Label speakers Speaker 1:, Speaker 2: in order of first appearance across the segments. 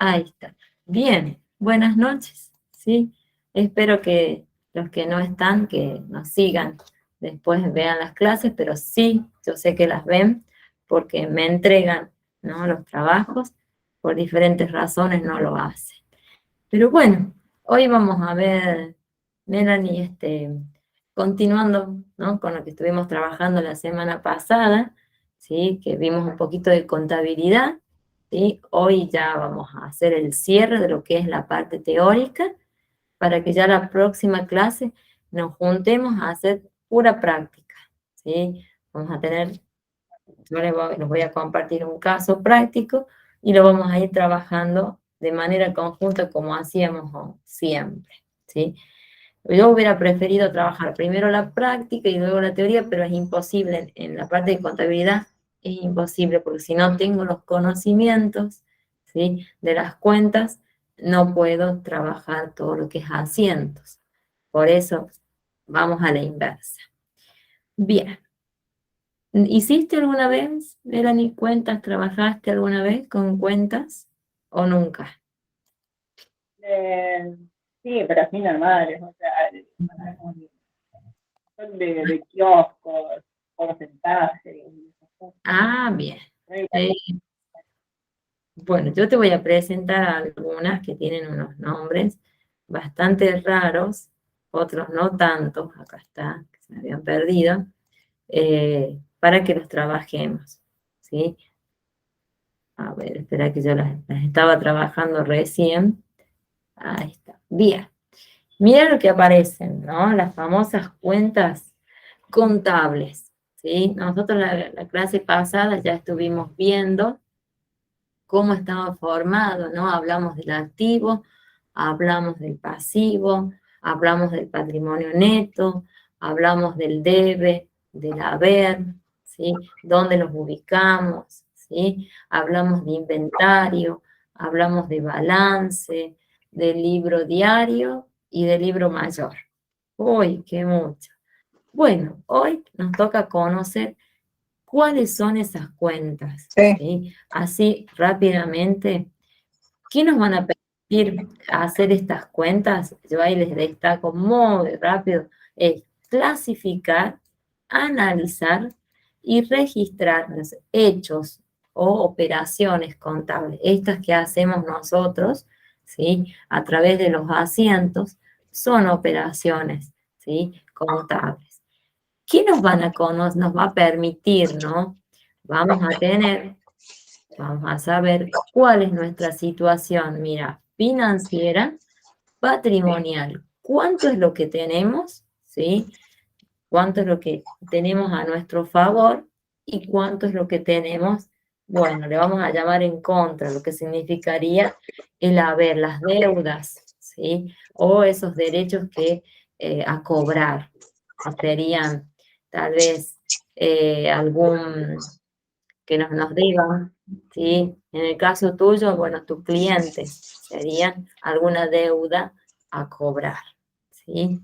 Speaker 1: Ahí está. Bien, buenas noches, ¿sí? Espero que los que no están, que nos sigan, después vean las clases, pero sí, yo sé que las ven porque me entregan, ¿no?, los trabajos, por diferentes razones no lo hacen. Pero bueno, hoy vamos a ver, Melanie, continuando, ¿no?, con lo que estuvimos trabajando la semana pasada, ¿sí?, que vimos un poquito de contabilidad, ¿sí? Hoy ya vamos a hacer el cierre de lo que es la parte teórica, para que ya la próxima clase nos juntemos a hacer pura práctica, ¿sí? Vamos a tener, yo les voy a compartir un caso práctico y lo vamos a ir trabajando de manera conjunta como hacíamos siempre, ¿sí? Yo hubiera preferido trabajar primero la práctica y luego la teoría, pero es imposible. En la parte de contabilidad es imposible, porque si no tengo los conocimientos, ¿sí?, de las cuentas, no puedo trabajar todo lo que es asientos. Por eso vamos a la inversa. Bien. ¿Hiciste alguna vez, Melanie, cuentas? ¿Trabajaste alguna vez con cuentas o nunca?
Speaker 2: Eh, sí, pero así normales, o sea, son de kioscos, porcentajes y esas cosas.
Speaker 1: Ah, bien. Bueno, yo te voy a presentar algunas que tienen unos nombres bastante raros, otros no tantos, acá está, que se me habían perdido, para que los trabajemos, ¿sí? A ver, espera que yo las estaba trabajando recién. Ahí está. Bien. Mira lo que aparecen, ¿no? Las famosas cuentas contables, ¿sí? Nosotros la clase pasada ya estuvimos viendo cómo estaba formado, ¿no? Hablamos del activo, hablamos del pasivo, hablamos del patrimonio neto, hablamos del debe, del haber, ¿sí? Dónde los ubicamos, ¿sí? Hablamos de inventario, hablamos de balance, del libro diario y del libro mayor. Uy, qué mucho. Bueno, hoy nos toca conocer cuáles son esas cuentas,
Speaker 3: Sí.
Speaker 1: ¿sí? Así rápidamente, ¿qué nos van a permitir hacer estas cuentas? Yo ahí les destaco muy rápido, es clasificar, analizar y registrar los hechos o operaciones contables. Estas que hacemos nosotros, ¿sí?, a través de los asientos, son operaciones, ¿sí?, contables. ¿Qué nos nos va a permitir, no? Vamos a saber cuál es nuestra situación, mira, financiera, patrimonial. ¿Cuánto es lo que tenemos? ¿Sí? ¿Cuánto es lo que tenemos a nuestro favor? ¿Y cuánto es lo que tenemos? Bueno, le vamos a llamar en contra, lo que significaría el haber, las deudas, ¿sí? O esos derechos que a cobrar. Serían tal vez algún que nos digan, ¿sí? En el caso tuyo, bueno, tus clientes serían alguna deuda a cobrar, ¿sí?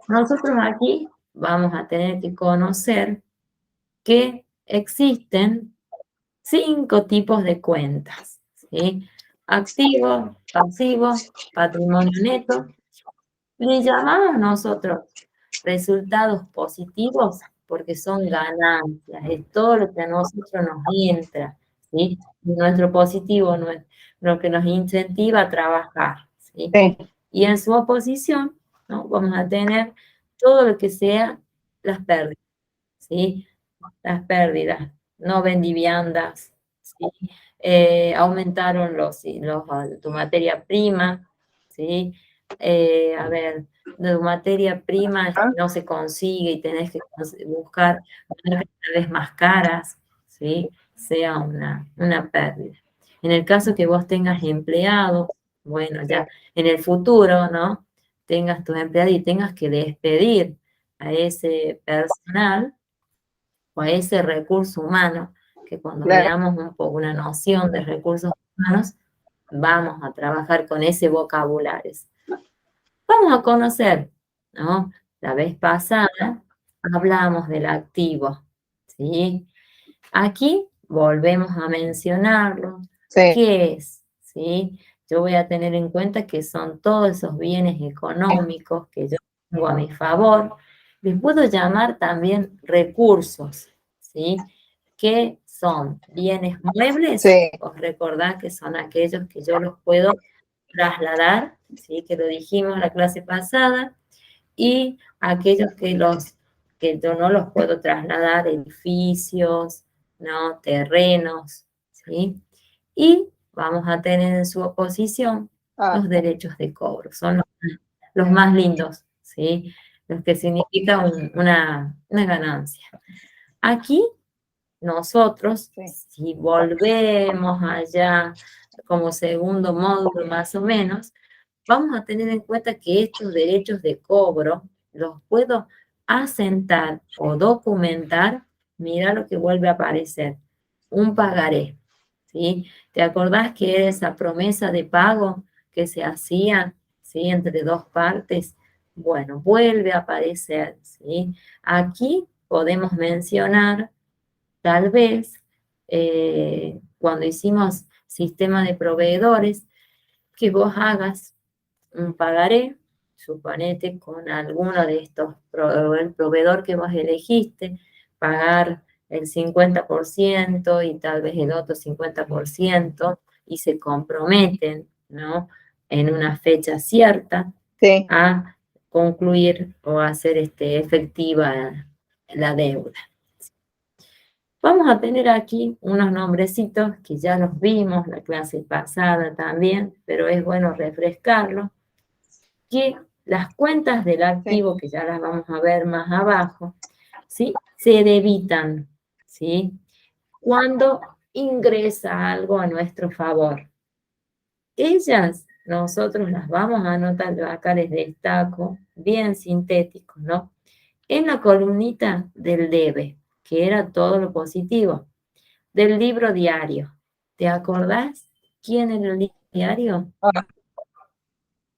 Speaker 1: Nosotros aquí vamos a tener que conocer que existen 5 tipos de cuentas, ¿sí? Activo, pasivo, patrimonio neto. Le llamamos nosotros resultados positivos porque son ganancias, es todo lo que a nosotros nos entra, ¿sí? Nuestro positivo, lo que nos incentiva a trabajar, ¿sí?
Speaker 3: Sí.
Speaker 1: Y en su oposición, ¿no?, vamos a tener todo lo que sea las pérdidas, ¿sí? Las pérdidas, no vendí viandas, ¿sí? Aumentaron tu materia prima, ¿sí? A ver, tu materia prima
Speaker 3: Ah,
Speaker 1: no se consigue y tenés que buscar marcas cada vez más caras, ¿sí? Sea una pérdida. En el caso que vos tengas empleados, bueno, ya en el futuro, ¿no?, tengas tus empleados y tengas que despedir a ese personal o a ese recurso humano, que cuando
Speaker 3: claro.
Speaker 1: veamos un poco una noción de recursos humanos, vamos a trabajar con ese vocabulario. Vamos a conocer, ¿no? La vez pasada hablamos del activo, ¿sí? Aquí volvemos a mencionarlo.
Speaker 3: Sí.
Speaker 1: ¿Qué es? ¿Sí? yo voy a tener en cuenta que son todos esos bienes económicos que yo tengo a mi favor. Les puedo llamar también recursos, ¿sí? Que son bienes muebles,
Speaker 3: Sí.
Speaker 1: os recordad que son aquellos que yo los puedo trasladar, ¿sí? Que lo dijimos en la clase pasada, y aquellos que yo no los puedo trasladar, edificios, ¿no? Terrenos, ¿sí? Y vamos a tener en su oposición los derechos de cobro, son los más lindos, ¿sí? Los que significan una ganancia. Aquí nosotros,
Speaker 3: Sí.
Speaker 1: si volvemos allá como segundo módulo más o menos, vamos a tener en cuenta que estos derechos de cobro los puedo asentar o documentar. Mira lo que vuelve a aparecer, un pagaré, ¿sí? ¿Te acordás que era esa promesa de pago que se hacía, ¿sí? Entre dos partes. Bueno, vuelve a aparecer, ¿sí? Aquí podemos mencionar, tal vez, cuando hicimos sistema de proveedores, que vos hagas un pagaré, suponete con alguno de estos, el proveedor que vos elegiste, pagar el 50% y tal vez el otro 50%, y se comprometen, ¿no? En una fecha cierta
Speaker 3: Sí.
Speaker 1: a concluir o hacer efectiva la deuda. Vamos a tener aquí unos nombrecitos que ya los vimos la clase pasada también, pero es bueno refrescarlo, que las cuentas del activo, que ya las vamos a ver más abajo, ¿sí? Se debitan, ¿sí? Cuando ingresa algo a nuestro favor. Ellas, nosotros las vamos a anotar, yo acá les destaco, bien sintéticos, ¿no? En la columnita del debe, que era todo lo positivo, del libro diario. ¿Te acordás quién era el diario?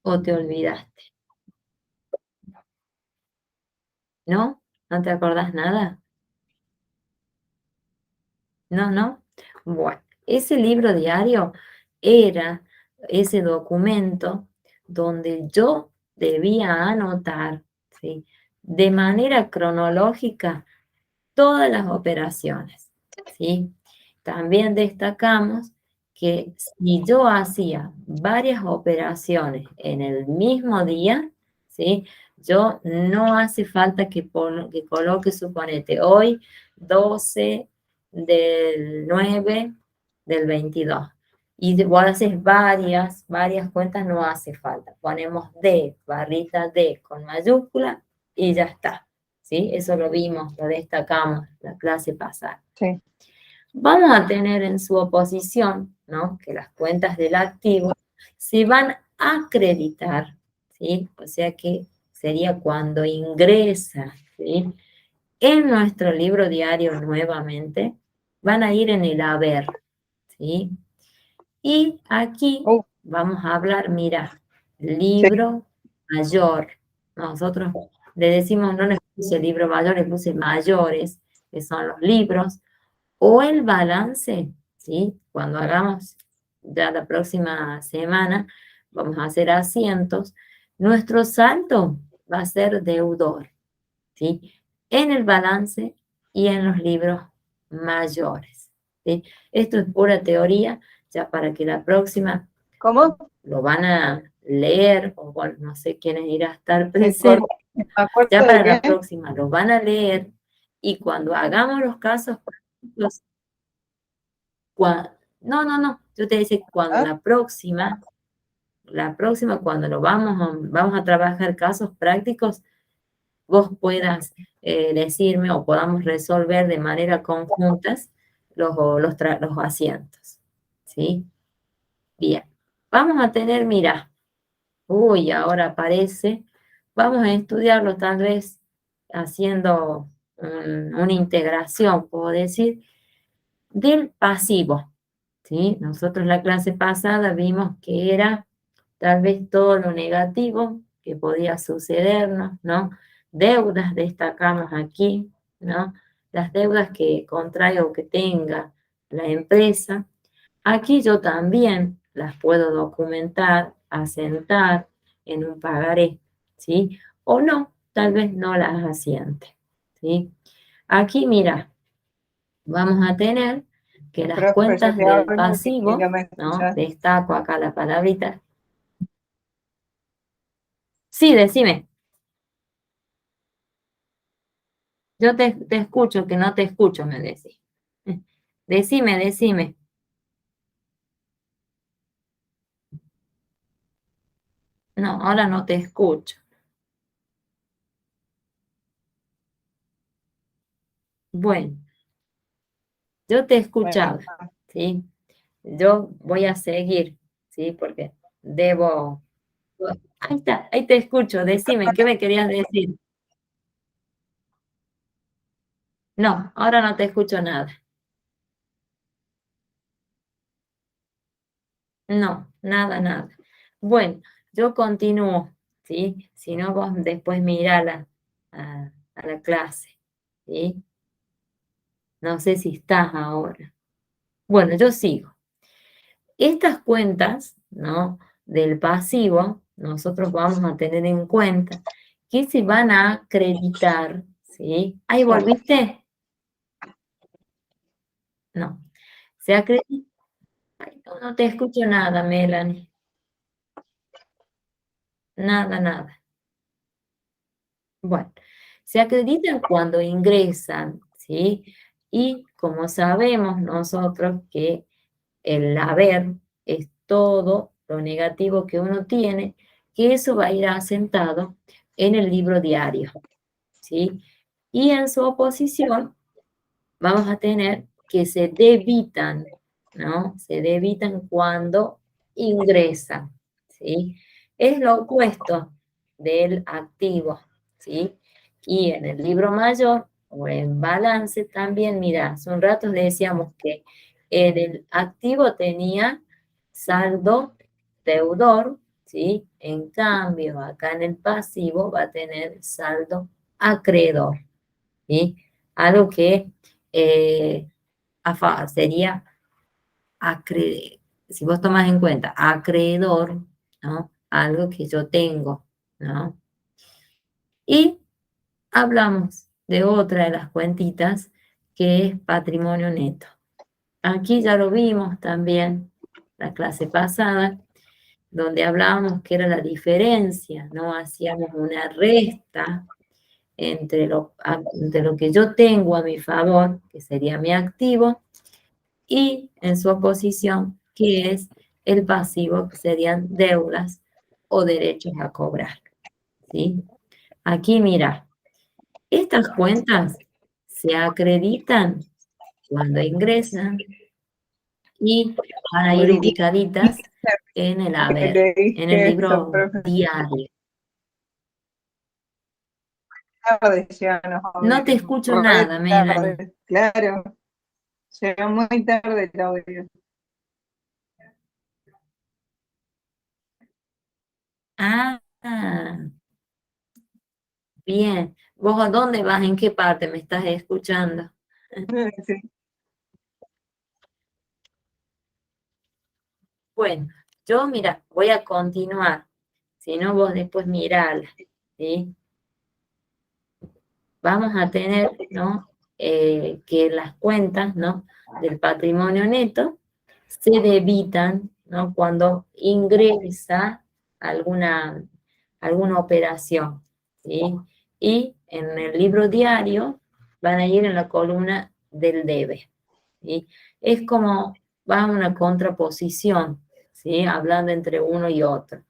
Speaker 1: ¿O te olvidaste? ¿No? ¿No te acordás nada? No. Bueno, ese libro diario era ese documento donde yo debía anotar, ¿sí? De manera cronológica todas las operaciones, ¿sí? También destacamos que si yo hacía varias operaciones en el mismo día, ¿sí? Yo no hace falta que coloque, suponete, hoy 12 del 9 del 22. Y vos haces varias cuentas, no hace falta. Ponemos D, barrita D con mayúscula y ya está. ¿Sí? Eso lo vimos, lo destacamos la clase pasada.
Speaker 3: Sí.
Speaker 1: Vamos a tener en su oposición, ¿no? Que las cuentas del activo se van a acreditar, ¿sí? O sea que sería cuando ingresa, ¿sí? En nuestro libro diario nuevamente, van a ir en el haber, ¿sí? Y aquí vamos a hablar, mira, libro mayor. Nosotros le decimos, no les puse libro mayor, les puse mayores, que son los libros, o el balance, ¿sí? Cuando hagamos ya la próxima semana, vamos a hacer asientos, nuestro saldo va a ser deudor, ¿sí? En el balance y en los libros mayores, ¿sí? Esto es pura teoría, ya para que la próxima
Speaker 3: ¿Cómo?
Speaker 1: lo van a leer, o bueno, no sé quiénes irá a estar
Speaker 3: Me
Speaker 1: presentes,
Speaker 3: acuerdo
Speaker 1: ya
Speaker 3: de
Speaker 1: para la
Speaker 3: qué.
Speaker 1: próxima lo van a leer, y cuando hagamos los casos prácticos, no, yo te decía cuando la próxima, cuando lo vamos a trabajar casos prácticos, vos puedas decirme o podamos resolver de manera conjuntas los asientos, ¿sí? Bien, vamos a tener, mira, ahora aparece, vamos a estudiarlo tal vez haciendo una integración, puedo decir, del pasivo, ¿sí? Nosotros la clase pasada vimos que era tal vez todo lo negativo que podía sucedernos, ¿no? Deudas destacamos aquí, ¿no? Las deudas que contrae o que tenga la empresa. Aquí yo también las puedo documentar, asentar en un pagaré, ¿sí? O no, tal vez no las asiente, ¿sí? Aquí, mira, vamos a tener que las
Speaker 2: Profe, yo
Speaker 1: cuentas
Speaker 2: te
Speaker 1: del
Speaker 2: hablo y
Speaker 1: pasivo,
Speaker 2: no me
Speaker 1: ¿no?
Speaker 2: escuchas.
Speaker 1: Destaco acá la palabrita. Sí, decime. Yo te escucho, que no te escucho, me decís. Decime, decime. No, ahora no te escucho. Bueno, yo te he
Speaker 2: Bueno,
Speaker 1: escuchado, ¿sí? Yo voy a seguir, ¿sí? Porque debo... Ahí está, ahí te escucho. Decime, ¿qué me querías decir? No, ahora no te escucho nada. No, nada, nada. Bueno, yo continúo, ¿sí? Si no, vos después mirala a la clase, ¿sí? No sé si estás ahora. Bueno, yo sigo. Estas cuentas, ¿no? Del pasivo, nosotros vamos a tener en cuenta que se van a acreditar, ¿sí? ¿Ahí
Speaker 2: sí.
Speaker 1: volviste? No. Se acredita. Ay, no, no te escucho nada, Melanie. Nada, nada. Bueno, se acreditan cuando ingresan, ¿sí? Y como sabemos nosotros que el haber es todo lo negativo que uno tiene, que eso va a ir asentado en el libro diario, ¿sí? Y en su oposición vamos a tener que se debitan, ¿no? Se debitan cuando ingresan, ¿sí? Es lo opuesto del activo, ¿sí? Y en el libro mayor o en balance también, mira, hace un rato decíamos que en el activo tenía saldo deudor, ¿sí? En cambio, acá en el pasivo va a tener saldo acreedor, ¿sí? Algo que eh, sería, si vos tomás en cuenta acreedor, ¿no? Algo que yo tengo, ¿no? Y hablamos de otra de las cuentitas que es patrimonio neto. Aquí ya lo vimos también la clase pasada, donde hablábamos que era la diferencia, ¿no? Hacíamos una resta entre lo que yo tengo a mi favor, que sería mi activo, y en su oposición, que es el pasivo, que serían deudas o derechos a cobrar, ¿sí? Aquí, mira, estas cuentas se acreditan cuando ingresan y van a ir
Speaker 2: Hoy
Speaker 1: ubicaditas en el haber,
Speaker 2: le
Speaker 1: en el
Speaker 2: dije eso,
Speaker 1: libro
Speaker 2: profe.
Speaker 1: diario.
Speaker 2: Tarde llegamos a
Speaker 1: No te
Speaker 2: ver.
Speaker 1: escucho
Speaker 2: Re
Speaker 1: nada, Melanie.
Speaker 2: tarde, claro. Llegó muy tarde el audio.
Speaker 1: Ah, bien. ¿Vos a dónde vas? ¿En qué parte me estás escuchando?
Speaker 2: Sí.
Speaker 1: Bueno, yo, mira, voy a continuar. Si no, vos después mirala, ¿sí? Vamos a tener, ¿no? Que las cuentas, ¿no? Del patrimonio neto se debitan, ¿no? Cuando ingresa alguna operación, ¿sí? Y en el libro diario van a ir en la columna del debe, ¿sí? Es como va una contraposición, ¿sí? Hablando entre uno y otro.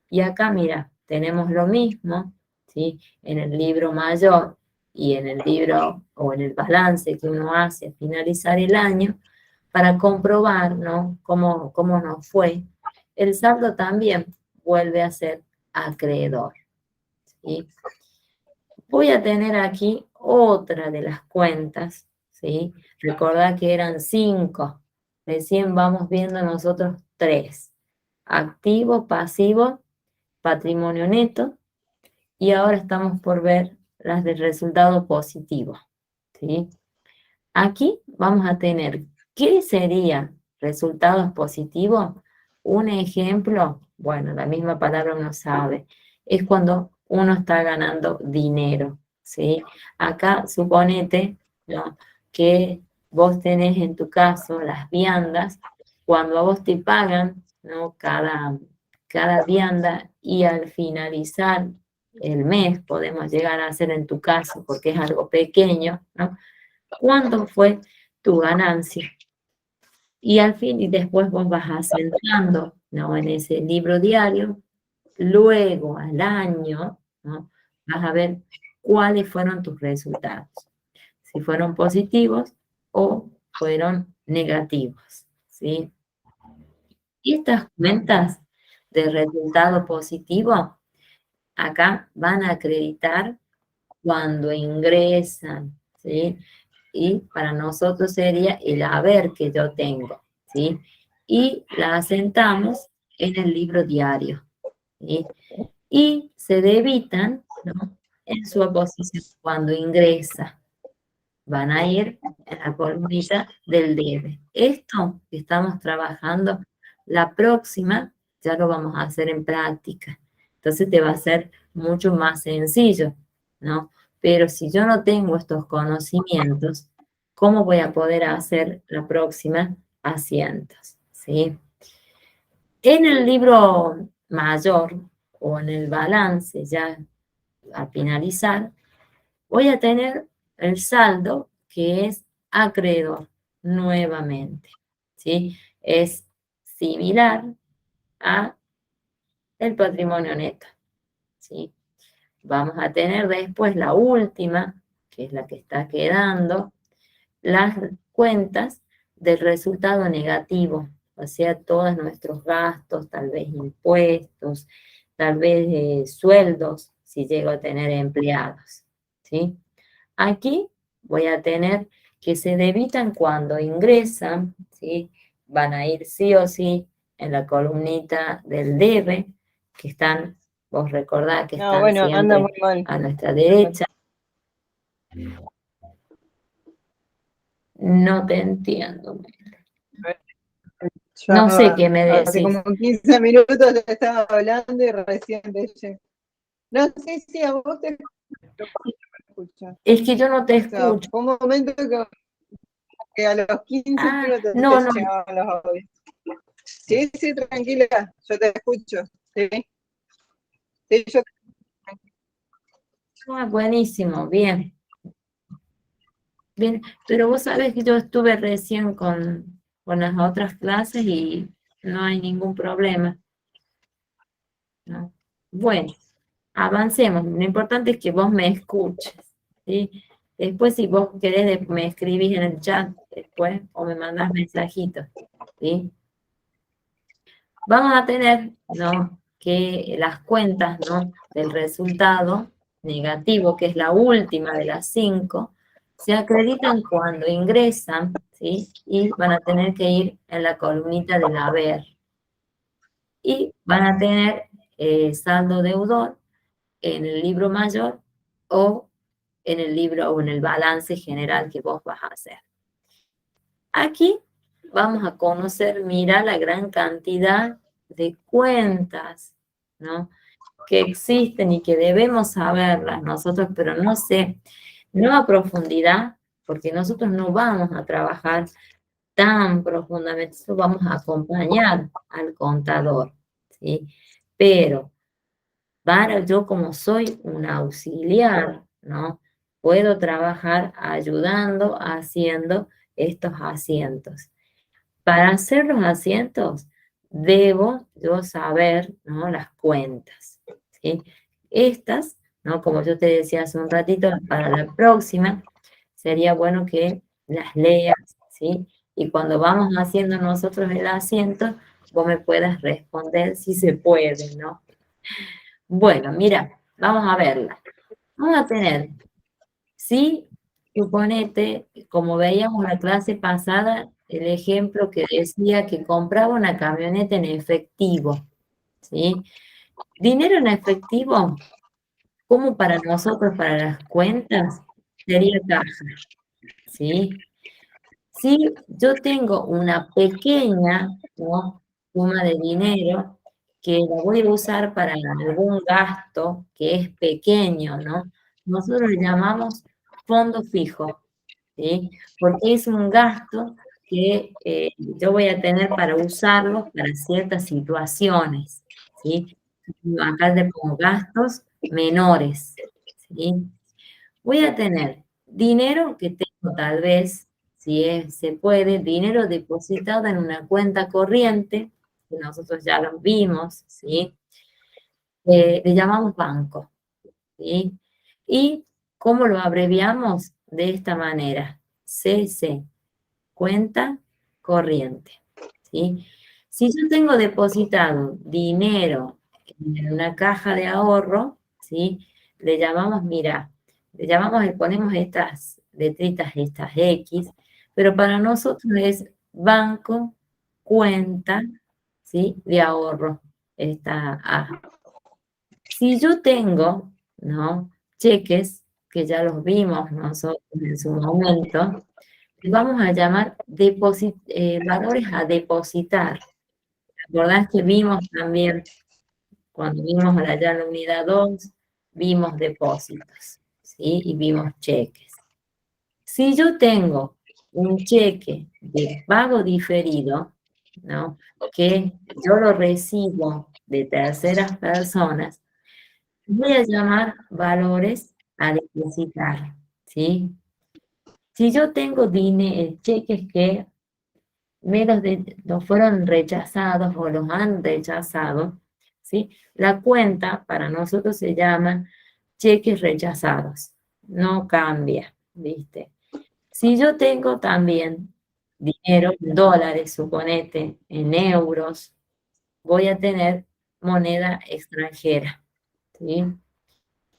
Speaker 1: Y acá, mira, tenemos lo mismo, ¿sí? En el libro mayor y en el libro o en el balance que uno hace al finalizar el año para comprobar, ¿no? Cómo nos fue. El saldo también vuelve a ser acreedor, ¿sí? Voy a tener aquí otra de las cuentas, ¿sí? Recordad que eran 5. Recién vamos viendo nosotros 3. Activo, pasivo, patrimonio neto. Y ahora estamos por ver las del resultado positivo, ¿sí? Aquí vamos a tener, ¿qué serían resultados positivos? un ejemplo, bueno, la misma palabra uno sabe, es cuando uno está ganando dinero, ¿sí? Acá suponete, ¿no?, que vos tenés en tu caso las viandas, cuando a vos te pagan, ¿no?, cada vianda, y al finalizar el mes, podemos llegar a hacer en tu caso, porque es algo pequeño, ¿no?, ¿cuánto fue tu ganancia? Y al fin, y después vos vas asentando, ¿no?, en ese libro diario. Luego, al año, ¿no?, vas a ver cuáles fueron tus resultados, si fueron positivos o fueron negativos, ¿sí? Y estas cuentas de resultado positivo, acá van a acreditar cuando ingresan, ¿sí? Y para nosotros sería el haber que yo tengo, ¿sí? Y la asentamos en el libro diario, ¿sí? Y se debitan, ¿no?, en su oposición cuando ingresa. Van a ir en la columnita del debe. Esto que estamos trabajando, la próxima ya lo vamos a hacer en práctica. Entonces te va a ser mucho más sencillo, ¿no? Pero si yo no tengo estos conocimientos, ¿cómo voy a poder hacer la próxima asientos? ¿Sí? En el libro mayor o en el balance ya a finalizar, voy a tener el saldo que es acreedor nuevamente, ¿sí? Es similar a el patrimonio neto, ¿sí? Vamos a tener después la última, que es la que está quedando, las cuentas del resultado negativo, o sea, todos nuestros gastos, tal vez impuestos, tal vez sueldos, si llego a tener empleados, ¿sí? Aquí voy a tener que se debitan cuando ingresan, ¿sí? Van a ir sí o sí en la columnita del debe, que están, vos recordad que
Speaker 3: No,
Speaker 1: están
Speaker 3: bueno, anda muy
Speaker 1: siempre
Speaker 3: mal.
Speaker 1: a nuestra derecha. No te entiendo.
Speaker 3: Yo
Speaker 1: No sé qué me
Speaker 3: hace
Speaker 1: decís.
Speaker 3: como 15 minutos le estaba hablando y recién te... No, sí, sí, a vos te escucho.
Speaker 1: Es que yo no te
Speaker 3: O sea,
Speaker 1: escucho.
Speaker 3: fue un momento que a los 15
Speaker 1: Ah,
Speaker 3: minutos te
Speaker 1: no, no.
Speaker 3: llegaban los audios. Sí, sí, tranquila, yo te escucho. Sí, sí, yo...
Speaker 1: Ah, buenísimo, bien. Bien, pero vos sabés que yo estuve recién con las otras clases y no hay ningún problema, ¿no? Bueno, avancemos. Lo importante es que vos me escuches, ¿sí? Después, si vos querés, me escribís en el chat después o me mandás mensajitos, ¿sí? Vamos a tener, ¿no?, que las cuentas, ¿no?, del resultado negativo, que es la última de las 5, se acreditan cuando ingresan, ¿sí? Y van a tener que ir en la columnita del haber. Y van a tener saldo deudor en el libro mayor o en el libro o en el balance general que vos vas a hacer. Aquí vamos a conocer, mira, la gran cantidad de cuentas, ¿no?, que existen y que debemos saberlas nosotros, pero no sé, no a profundidad, porque nosotros no vamos a trabajar tan profundamente, solo vamos a acompañar al contador, ¿sí? Pero para yo, como soy un auxiliar, ¿no?, puedo trabajar ayudando, haciendo estos asientos. Para hacer los asientos, debo yo saber, ¿no?, las cuentas, ¿sí? Estas, ¿no?, como yo te decía hace un ratito, para la próxima, sería bueno que las leas, ¿sí? Y cuando vamos haciendo nosotros el asiento, vos me puedas responder si se puede, ¿no? Bueno, mira, vamos a verla. Vamos a tener, sí, suponete, como veíamos en la clase pasada, el ejemplo que decía que compraba una camioneta en efectivo, ¿sí? Dinero en efectivo, como para nosotros, para las cuentas, sería caja, ¿sí? Si yo tengo una pequeña, ¿no?, suma de dinero que la voy a usar para algún gasto que es pequeño, ¿no? Nosotros le llamamos fondo fijo, ¿sí? Porque es un gasto que yo voy a tener para usarlo para ciertas situaciones, ¿sí? Acá le pongo gastos menores, ¿sí? Voy a tener dinero que tengo tal vez, se puede, dinero depositado en una cuenta corriente, que nosotros ya lo vimos, ¿sí? Le llamamos banco, ¿sí? ¿Y cómo lo abreviamos? De esta manera, CC, cuenta corriente, ¿sí? Si yo tengo depositado dinero en una caja de ahorro, ¿sí? Le llamamos, mira, le ponemos estas letritas, estas X, pero para nosotros es banco, cuenta, ¿sí? De ahorro, esta A. Si yo tengo, ¿no? Cheques, que ya los vimos nosotros en su momento, vamos a llamar valores a depositar. ¿Recordás que vimos también, cuando vimos allá en la unidad 2, vimos depósitos, ¿sí? Y vimos cheques. Si yo tengo un cheque de pago diferido, ¿no? Que yo lo recibo de terceras personas, voy a llamar valores a depositar, ¿sí? Si yo tengo cheques que los fueron rechazados o los han rechazado, ¿sí? La cuenta para nosotros se llama cheques rechazados, no cambia, ¿viste? Si yo tengo también dinero, dólares, suponete, en euros, voy a tener moneda extranjera, ¿sí?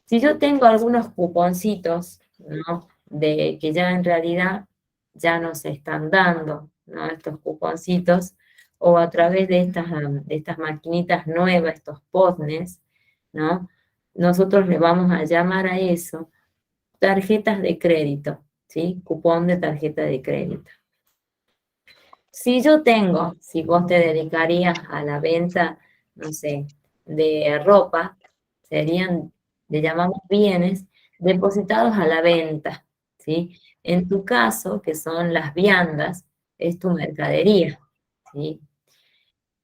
Speaker 1: Si yo tengo algunos cuponcitos, ¿no? De que ya en realidad ya no se están dando, ¿no? Estos cuponcitos, o a través de estas maquinitas nuevas, estos POSNES, ¿no? Nosotros le vamos a llamar a eso tarjetas de crédito, ¿sí? Cupón de tarjeta de crédito. Si vos te dedicarías a la venta, no sé, de ropa, le llamamos bienes depositados a la venta, ¿sí? En tu caso, que son las viandas, es tu mercadería, ¿sí?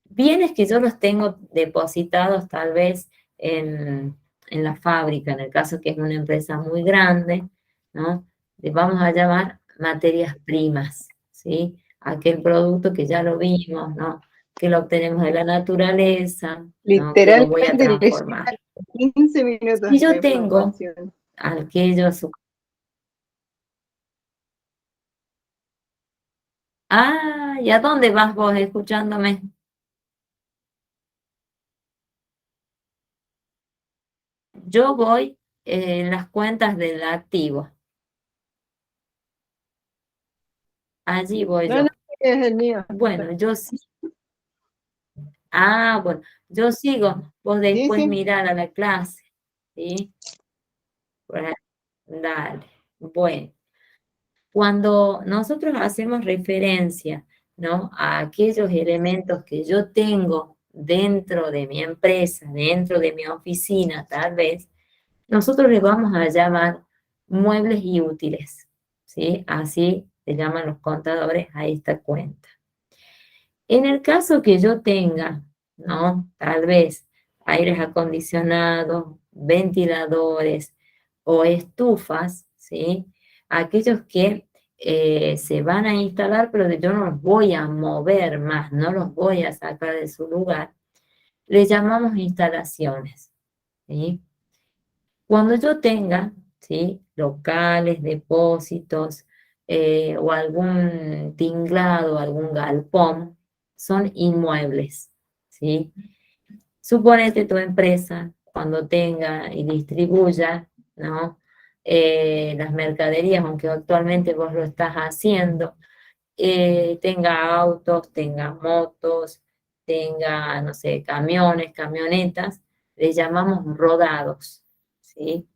Speaker 1: Bienes que yo los tengo depositados tal vez en la fábrica, en el caso que es una empresa muy grande, ¿no? Le vamos a llamar materias primas, ¿sí? Aquel producto que ya lo vimos, ¿no? Que lo obtenemos de la naturaleza, ¿no? Que lo voy a
Speaker 3: Literalmente le
Speaker 1: transformar.
Speaker 3: llevan 15 minutos
Speaker 1: Si
Speaker 3: de
Speaker 1: yo tengo
Speaker 3: información.
Speaker 1: aquellos... Ah, ¿y a dónde vas vos escuchándome? Yo voy en las cuentas del activo. Allí voy
Speaker 3: No,
Speaker 1: yo.
Speaker 3: no, es el mío.
Speaker 1: Bueno, yo sí. Ah, bueno, yo sigo. Vos
Speaker 3: Sí,
Speaker 1: después
Speaker 3: sí.
Speaker 1: mirar a la clase. ¿Sí? Por ahí. Dale. Bueno, cuando nosotros hacemos referencia, ¿no? A aquellos elementos que yo tengo dentro de mi empresa, dentro de mi oficina, tal vez, nosotros le vamos a llamar muebles y útiles, ¿sí? Así se llaman los contadores a esta cuenta. En el caso que yo tenga, ¿no? Tal vez aires acondicionados, ventiladores o estufas, ¿sí? Aquellos que se van a instalar, pero yo no los voy a mover más, no los voy a sacar de su lugar, les llamamos instalaciones, ¿sí? Cuando yo tenga, ¿sí? Locales, depósitos o algún tinglado, algún galpón, son inmuebles, ¿sí? Suponete tu empresa, cuando tenga y distribuya, ¿no? Las mercaderías, aunque actualmente vos lo estás haciendo, tenga autos, tenga motos, tenga, no sé, camiones, camionetas, les llamamos rodados, ¿sí?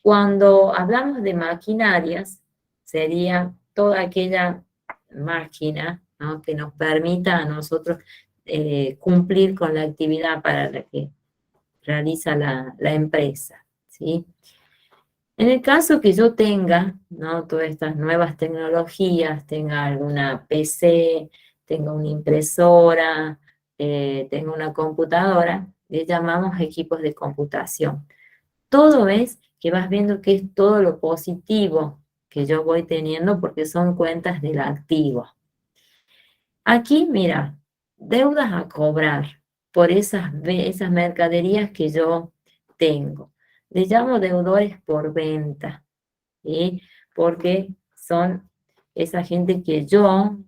Speaker 1: Cuando hablamos de maquinarias, sería toda aquella máquina, ¿no? Que nos permita a nosotros cumplir con la actividad para la que realiza la empresa, ¿sí? En el caso que yo tenga, ¿no? Todas estas nuevas tecnologías, tenga alguna PC, tenga una impresora, tenga una computadora, le llamamos equipos de computación. Todo es que vas viendo que es todo lo positivo que yo voy teniendo porque son cuentas del activo. Aquí, mira, deudas a cobrar por esas mercaderías que yo tengo. Le llamo deudores por venta, ¿sí? Porque son esa gente que yo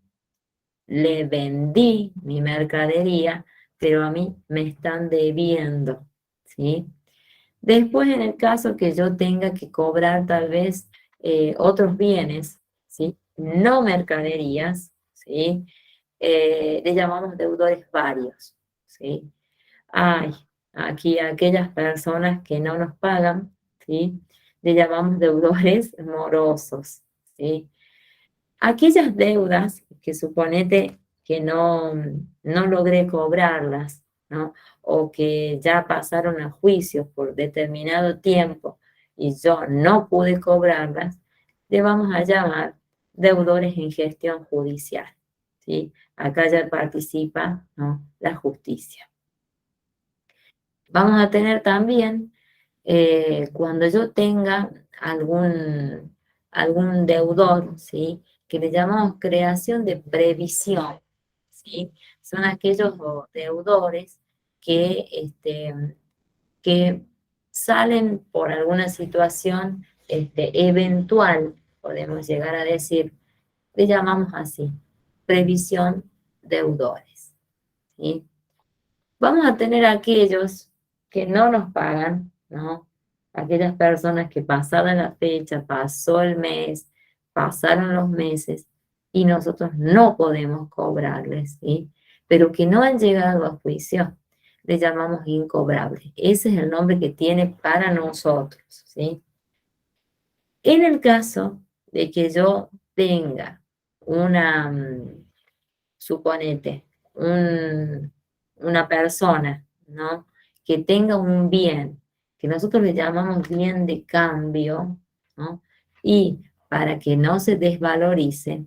Speaker 1: le vendí mi mercadería, pero a mí me están debiendo, ¿sí? Después, en el caso que yo tenga que cobrar tal vez otros bienes, ¿sí? No mercaderías, ¿sí? Le llamamos deudores varios, ¿sí? Hay aquí aquellas personas que no nos pagan, ¿sí? Le llamamos deudores morosos, ¿sí? Aquellas deudas que suponete que no logré cobrarlas, ¿no? O que ya pasaron a juicio por determinado tiempo y yo no pude cobrarlas, le vamos a llamar deudores en gestión judicial, ¿sí? Acá ya participa, ¿no? La justicia. Vamos a tener también, cuando yo tenga algún deudor, ¿sí? Que le llamamos creación de previsión, ¿sí? Son aquellos deudores que salen por alguna situación eventual, podemos llegar a decir, le llamamos así, previsión deudores, ¿sí? Vamos a tener aquellos que no nos pagan, ¿no? Aquellas personas que pasada la fecha, pasó el mes, pasaron los meses y nosotros no podemos cobrarles, ¿sí? Pero que no han llegado a juicio, le llamamos incobrables. Ese es el nombre que tiene para nosotros, ¿sí? En el caso de que yo tenga una, suponete, una persona, ¿no? Que tenga un bien, que nosotros le llamamos bien de cambio, ¿no? Y para que no se desvalorice,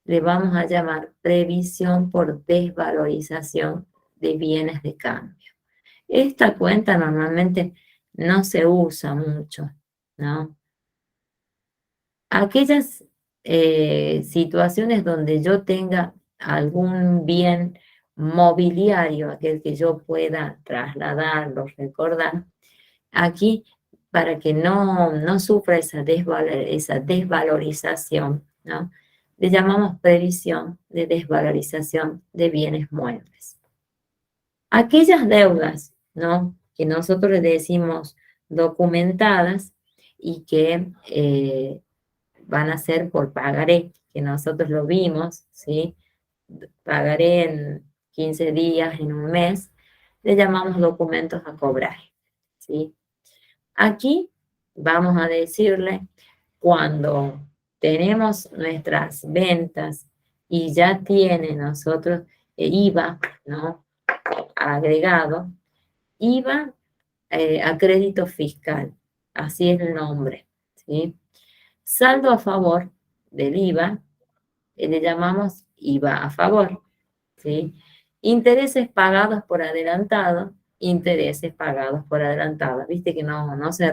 Speaker 1: le vamos a llamar previsión por desvalorización de bienes de cambio. Esta cuenta normalmente no se usa mucho, ¿no? Aquellas situaciones donde yo tenga algún bien mobiliario, aquel que yo pueda trasladarlo, recordar, aquí para que no sufra esa desvalorización, ¿no? Le llamamos previsión de desvalorización de bienes muebles. Aquellas deudas, ¿no? Que nosotros le decimos documentadas y que van a ser por pagaré, que nosotros lo vimos, ¿sí? Pagaré en 15 días, en un mes, le llamamos documentos a cobrar, ¿sí? Aquí vamos a decirle cuando tenemos nuestras ventas y ya tiene nosotros IVA, ¿no? Agregado, IVA a crédito fiscal, así es el nombre, ¿sí? Saldo a favor del IVA, le llamamos IVA a favor, ¿sí? Intereses pagados por adelantado, intereses pagados por adelantado. Viste que no se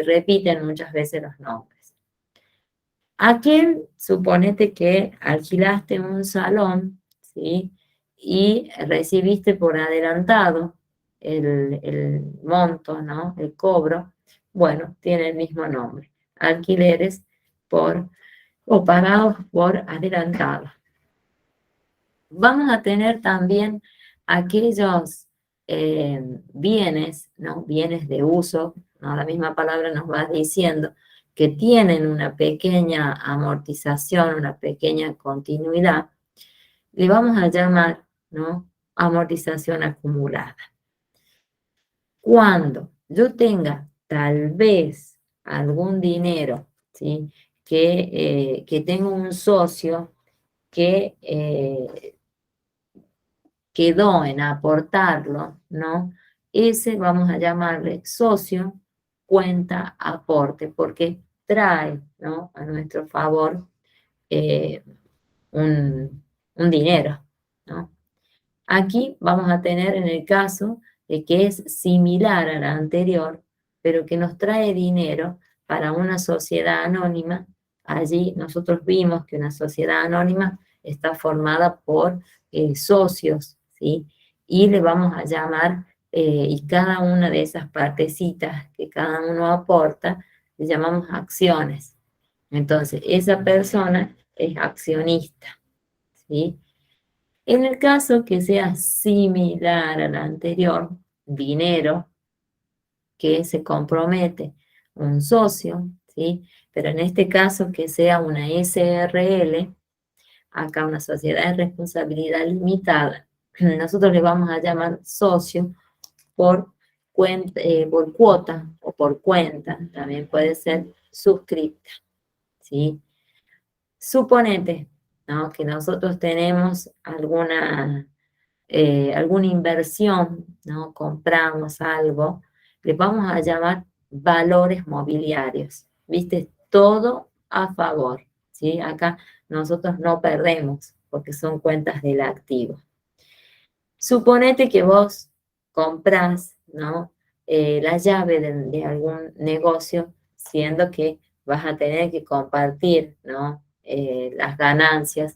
Speaker 1: repiten muchas veces los nombres. ¿A quién? Suponete que alquilaste un salón, ¿sí? Y recibiste por adelantado el monto, ¿no? El cobro. Bueno, tiene el mismo nombre. Alquileres o pagados por adelantado. Vamos a tener también aquellos bienes, ¿no? Bienes de uso, ¿no? La misma palabra nos va diciendo que tienen una pequeña amortización, una pequeña continuidad, le vamos a llamar, ¿no? Amortización acumulada. Cuando yo tenga tal vez algún dinero, ¿sí? Que tengo un socio que quedó en aportarlo, ¿no? Ese vamos a llamarle socio, cuenta, aporte, porque trae, ¿no?, a nuestro favor eh, un dinero, ¿no? Aquí vamos a tener en el caso de que es similar a la anterior, pero que nos trae dinero para una sociedad anónima. Allí nosotros vimos que una sociedad anónima está formada por socios, ¿sí? Y le vamos a llamar, y cada una de esas partecitas que cada uno aporta, le llamamos acciones. Entonces, esa persona es accionista, ¿sí? En el caso que sea similar al anterior, dinero, que se compromete un socio, ¿sí? Pero en este caso que sea una SRL, acá una sociedad de responsabilidad limitada, nosotros le vamos a llamar socio por por cuota o por cuenta, también puede ser suscripta, ¿sí? Suponete, ¿no?, que nosotros tenemos alguna inversión, ¿no? Compramos algo, le vamos a llamar valores mobiliarios, ¿viste? Todo a favor, ¿sí? Acá nosotros no perdemos porque son cuentas del activo. Suponete que vos comprás, ¿no?, la llave de algún negocio, siendo que vas a tener que compartir, ¿no?, las ganancias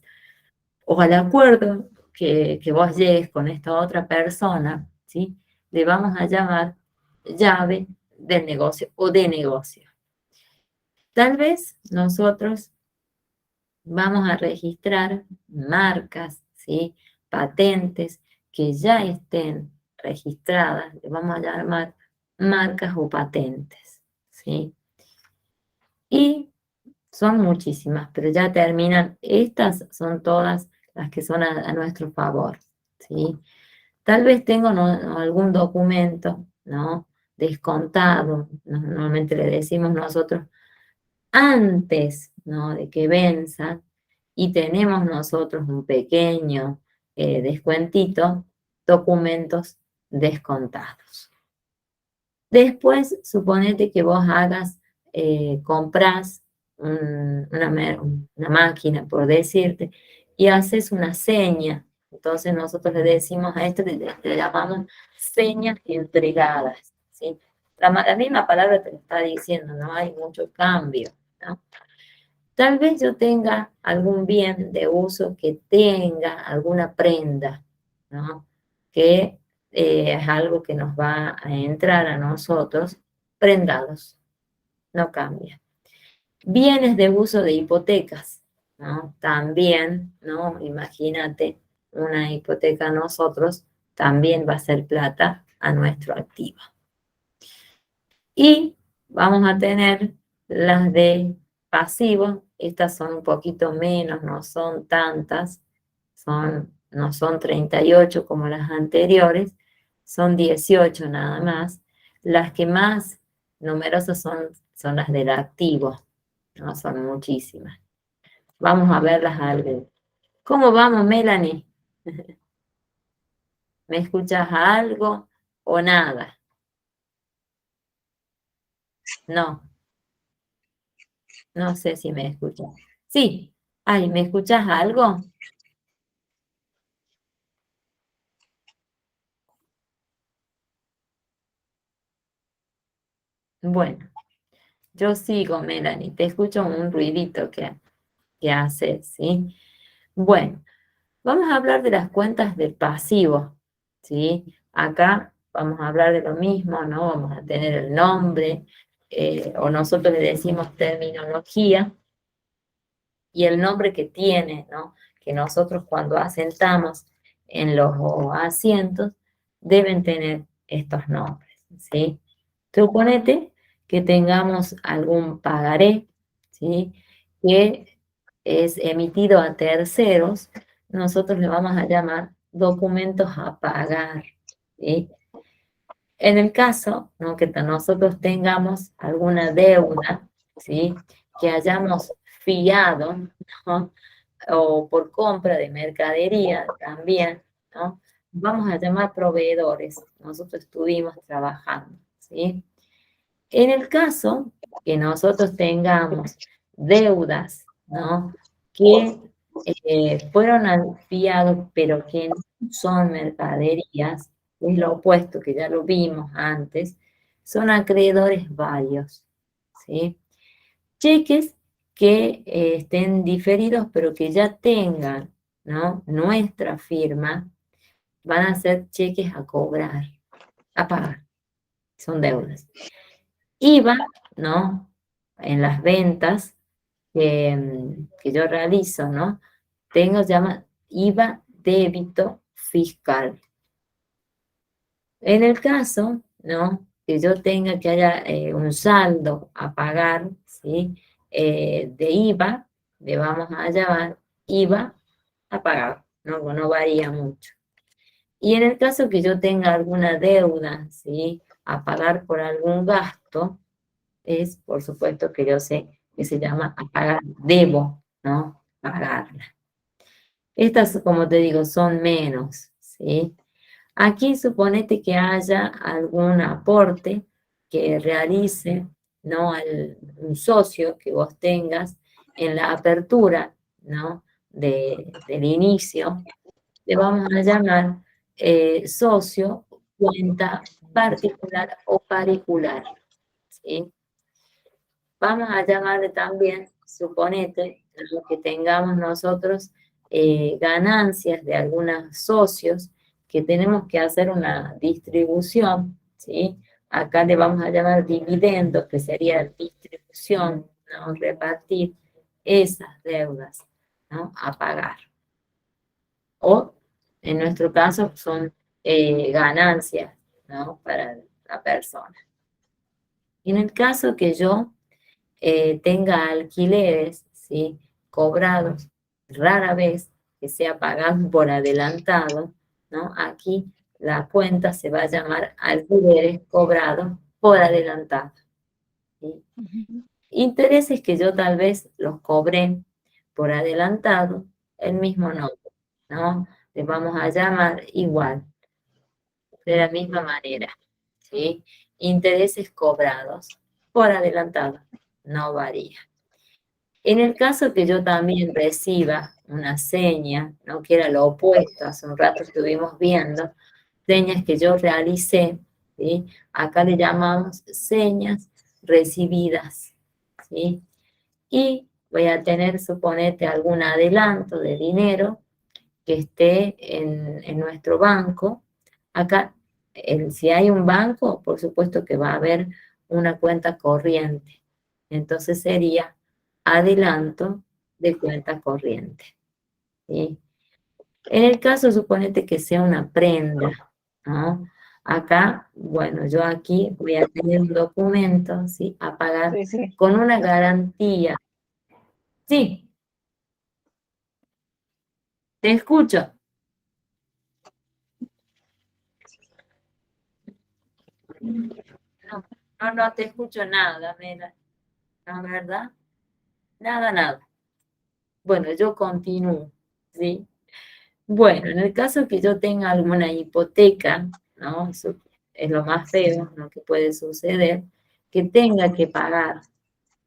Speaker 1: o al acuerdo que vos llegues con esta otra persona, ¿sí? Le vamos a llamar llave del negocio o de negocio. Tal vez nosotros vamos a registrar marcas, ¿sí?, patentes que ya estén registradas, le vamos a llamar marcas o patentes, ¿sí? Y son muchísimas, pero ya terminan. Estas son todas las que son a nuestro favor, ¿sí? Tal vez tengo algún documento, ¿no?, descontado, normalmente le decimos nosotros, antes, ¿no?, de que venza, y tenemos nosotros un pequeño descuentito, documentos descontados. Después, suponete que vos comprás una máquina, por decirte, y haces una seña. Entonces nosotros le decimos a esto, le llamamos señas entregadas, ¿sí? La misma palabra te lo está diciendo, no hay mucho cambio, ¿no? Tal vez yo tenga algún bien de uso que tenga alguna prenda, ¿no?, que es algo que nos va a entrar a nosotros prendados, no cambia. Bienes de uso de hipotecas, ¿no? También, ¿no? Imagínate, una hipoteca a nosotros también va a ser plata a nuestro activo. Y vamos a tener las de pasivo. Estas son un poquito menos, no son tantas, no son 38 como las anteriores, son 18 nada más. Las que más numerosas son las del activo, no son muchísimas. Vamos a verlas algo. ¿Cómo vamos, Melanie? ¿Me escuchas algo o nada? No. No sé si me escuchas. Sí. Ay, ¿me escuchas algo? Bueno, yo sigo, Melanie. Te escucho un ruidito que haces, ¿sí? Bueno, vamos a hablar de las cuentas del pasivo, ¿sí? Acá vamos a hablar de lo mismo, ¿no? Vamos a tener el nombre, o nosotros le decimos terminología, y el nombre que tiene, ¿no?, que nosotros cuando asentamos en los asientos deben tener estos nombres, ¿sí? Suponete que tengamos algún pagaré, ¿sí?, que es emitido a terceros, nosotros le vamos a llamar documentos a pagar, ¿sí? En el caso, ¿no?, que nosotros tengamos alguna deuda, ¿sí?, que hayamos fiado, ¿no?, o por compra de mercadería también, ¿no? Vamos a llamar proveedores. Nosotros estuvimos trabajando, ¿sí? En el caso que nosotros tengamos deudas, ¿no? Que fueron al fiado, pero que no son mercaderías, es lo opuesto, que ya lo vimos antes, son acreedores varios, ¿sí? Cheques que estén diferidos, pero que ya tengan, ¿no? Nuestra firma, van a ser cheques a cobrar, a pagar, son deudas. IVA, ¿no? En las ventas que yo realizo, ¿no? Tengo, se llama IVA débito fiscal. En el caso, ¿no? Que yo tenga que haya un saldo a pagar, ¿sí? De IVA, le vamos a llamar IVA a pagar, ¿no? No varía mucho. Y en el caso que yo tenga alguna deuda, ¿sí? A pagar por algún gasto, es, por supuesto, que yo sé que se llama a pagar, debo, ¿no? Pagarla. Estas, como te digo, son menos, ¿sí? Aquí suponete que haya algún aporte que realice, ¿no? Un socio que vos tengas en la apertura, ¿no? Del inicio, le vamos a llamar socio, cuenta particular o paricular, ¿sí? Vamos a llamarle también, suponete, lo que tengamos nosotros ganancias de algunos socios que tenemos que hacer una distribución, ¿sí? Acá le vamos a llamar dividendos, que sería distribución, ¿no? Repartir esas deudas, ¿no? A pagar. O, en nuestro caso, son ganancias, ¿no? Para la persona. En el caso que yo tenga alquileres, ¿sí? Cobrados, rara vez que sea pagado por adelantado, ¿no? Aquí la cuenta se va a llamar alquileres cobrados por adelantado, ¿sí? Intereses que yo tal vez los cobré por adelantado, el mismo nombre, ¿no? Le vamos a llamar igual, de la misma manera, ¿sí? Intereses cobrados por adelantado, no varía. En el caso que yo también reciba una seña, ¿no? Que era lo opuesto, hace un rato estuvimos viendo, señas que yo realicé, ¿sí? Acá le llamamos señas recibidas, ¿sí? Y voy a tener, suponete, algún adelanto de dinero que esté en nuestro banco. Acá, si hay un banco, por supuesto que va a haber una cuenta corriente. Entonces sería adelanto de cuenta corriente, ¿sí? En el caso, suponete que sea una prenda, ¿no? Acá, bueno, yo aquí voy a tener un documento, ¿sí? A pagar
Speaker 3: Sí, sí.
Speaker 1: con una garantía. Sí, te escucho. No, no te escucho nada, Mela. ¿No, verdad? Nada, nada. Bueno, yo continúo, ¿sí? Bueno, en el caso que yo tenga alguna hipoteca, ¿no? Eso es lo más feo, ¿no? Que puede suceder, que tenga que pagar,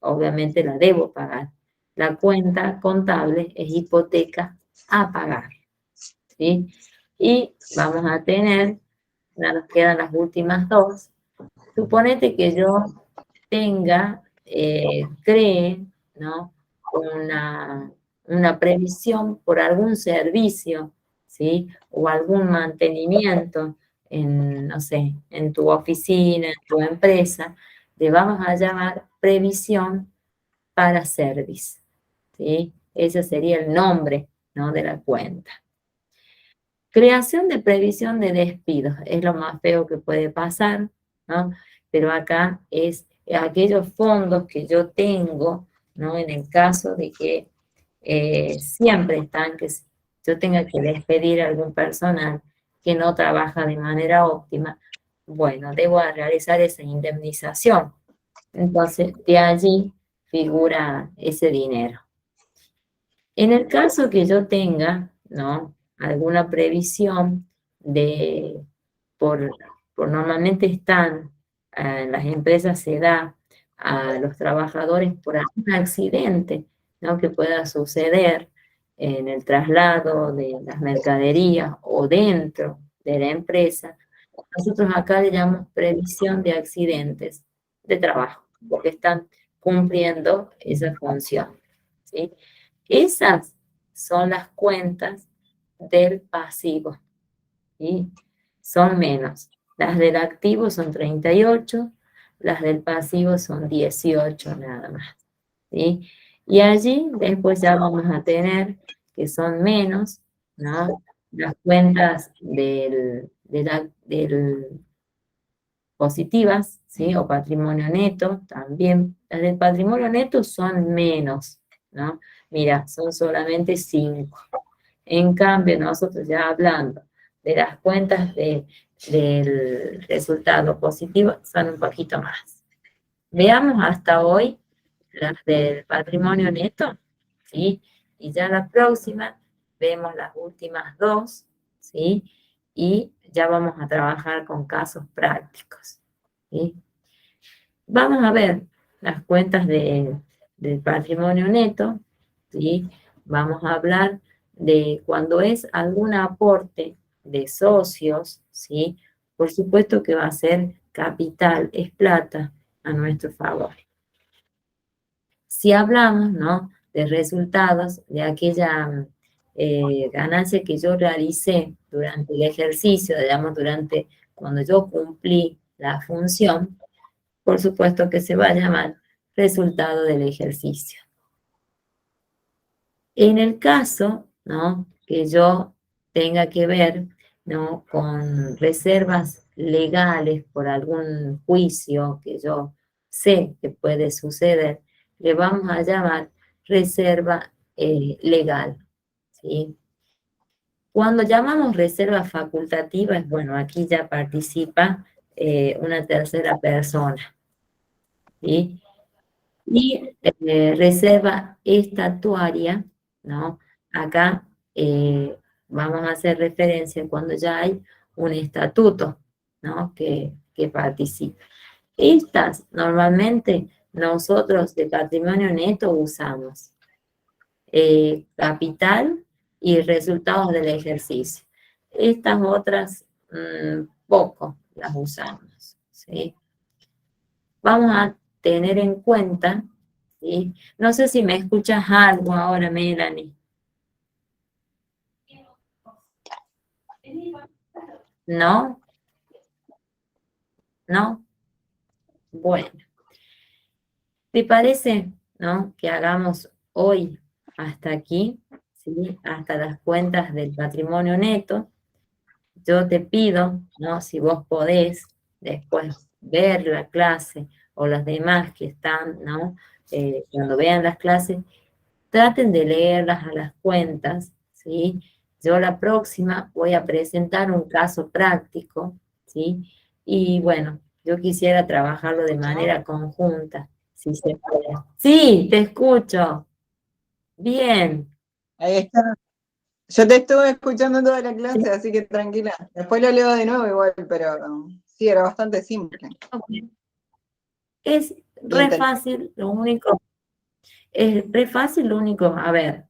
Speaker 1: obviamente la debo pagar. La cuenta contable es hipoteca a pagar, ¿sí? Y vamos a tener, ya nos quedan las últimas dos. Suponete que yo tenga, cree, ¿no? Una previsión por algún servicio, ¿sí? O algún mantenimiento en, no sé, en tu oficina, en tu empresa, le vamos a llamar previsión para service, ¿sí? Ese sería el nombre, ¿no? De la cuenta. Creación de previsión de despidos, es lo más feo que puede pasar, ¿no? Pero acá es aquellos fondos que yo tengo, ¿no? En el caso de que siempre están, que yo tenga que despedir a algún personal que no trabaja de manera óptima, bueno, debo realizar esa indemnización. Entonces, de allí figura ese dinero. En el caso que yo tenga, ¿no?, alguna previsión por normalmente están, en las empresas se da a los trabajadores por algún accidente, ¿no?, que pueda suceder en el traslado de las mercaderías o dentro de la empresa. Nosotros acá le llamamos previsión de accidentes de trabajo, porque están cumpliendo esa función, ¿sí? Esas son las cuentas del pasivo, ¿sí? Son menos. Las del activo son 38, las del pasivo son 18 nada más, ¿sí? Y allí después ya vamos a tener que son menos, ¿no?, las cuentas del positivas, ¿sí?, o patrimonio neto también. Las del patrimonio neto son menos, ¿no? Mira, son solamente 5. En cambio, nosotros ya hablando de las cuentas del resultado positivo, son un poquito más. Veamos hasta hoy las del patrimonio neto, ¿sí? Y ya la próxima vemos las últimas 2, ¿sí? Y ya vamos a trabajar con casos prácticos, ¿sí? Vamos a ver las cuentas del patrimonio neto, ¿sí? Vamos a hablar de cuando es algún aporte de socios, ¿sí? Por supuesto que va a ser capital, es plata a nuestro favor. Si hablamos, ¿no?, de resultados de aquella ganancia que yo realicé durante el ejercicio, digamos, cuando yo cumplí la función, por supuesto que se va a llamar resultado del ejercicio. En el caso, ¿no?, que yo tenga que ver, ¿no?, con reservas legales por algún juicio que yo sé que puede suceder, le vamos a llamar reserva legal, ¿sí? Cuando llamamos reserva facultativa, bueno, aquí ya participa una tercera persona, ¿sí? Y reserva estatuaria, ¿no? Acá vamos a hacer referencia cuando ya hay un estatuto, ¿no?, que participa. Estas normalmente nosotros de patrimonio neto usamos capital y resultados del ejercicio. Estas otras poco las usamos, ¿sí? Vamos a tener en cuenta, ¿sí? No sé si me escuchas algo ahora, Melanie. ¿No? ¿No? Bueno. ¿Te parece, no, que hagamos hoy hasta aquí, ¿sí?, hasta las cuentas del patrimonio neto? Yo te pido, ¿no?, si vos podés después ver la clase o los demás que están, ¿no?, cuando vean las clases, traten de leerlas a las cuentas, ¿sí? Yo la próxima voy a presentar un caso práctico, ¿sí? Y bueno, yo quisiera trabajarlo de manera conjunta, si se puede. Sí, te escucho. Bien.
Speaker 3: Ahí está. Yo te estuve escuchando toda la clase, así que tranquila. Después lo leo de nuevo igual, pero sí, era bastante simple.
Speaker 1: Es re fácil, lo único, a ver,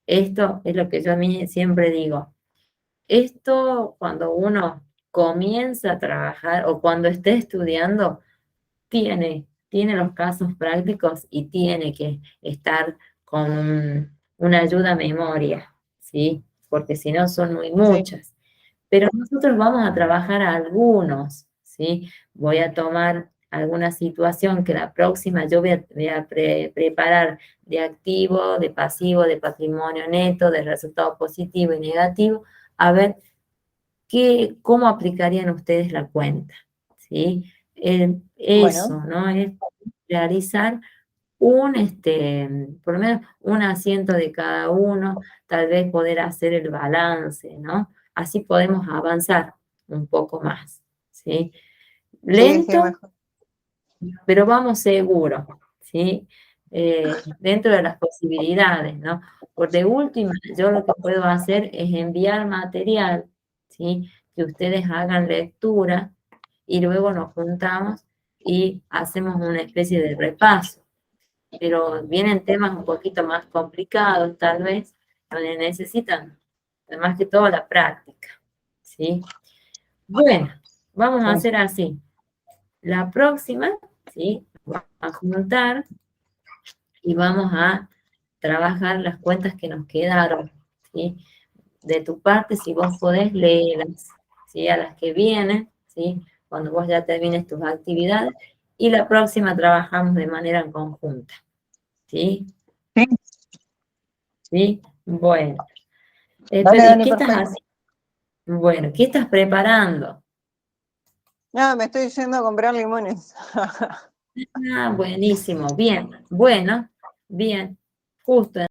Speaker 1: esto es lo que yo a mí siempre digo. Esto cuando uno comienza a trabajar o cuando esté estudiando, tiene los casos prácticos y tiene que estar con una ayuda a memoria, ¿sí? Porque si no son muy muchas. Pero nosotros vamos a trabajar a algunos, ¿sí? Voy a tomar alguna situación que la próxima yo voy a preparar de activo, de pasivo, de patrimonio neto, de resultado positivo y negativo, a ver cómo aplicarían ustedes la cuenta, ¿sí? Eso,
Speaker 3: Bueno,
Speaker 1: ¿no? Es realizar por lo menos un asiento de cada uno, tal vez poder hacer el balance, ¿no? Así podemos avanzar un poco más, ¿sí?
Speaker 3: sí,
Speaker 1: Lento,
Speaker 3: mejor.
Speaker 1: pero vamos seguro, ¿sí? dentro de las posibilidades, ¿no? Por de última, yo lo que puedo hacer es enviar material, ¿sí? Que ustedes hagan lectura y luego nos juntamos y hacemos una especie de repaso. Pero vienen temas un poquito más complicados, tal vez, donde necesitan, más que todo, la práctica, ¿sí? Bueno, vamos a hacer así. La próxima, ¿sí? Vamos a juntar y vamos a trabajar las cuentas que nos quedaron, ¿sí? De tu parte, si vos podés, léelas, ¿sí? A las que vienen, ¿sí? Cuando vos ya termines tus actividades, y la próxima trabajamos de manera conjunta, ¿sí?
Speaker 3: Sí.
Speaker 1: ¿Sí? Bueno.
Speaker 3: Dale,
Speaker 1: Pero, ¿y
Speaker 3: dale,
Speaker 1: qué estás
Speaker 3: perfecto.
Speaker 1: haciendo? Bueno, ¿qué estás preparando?
Speaker 3: No, me estoy yendo a comprar limones.
Speaker 1: Ah, buenísimo, bien, bueno, bien, justo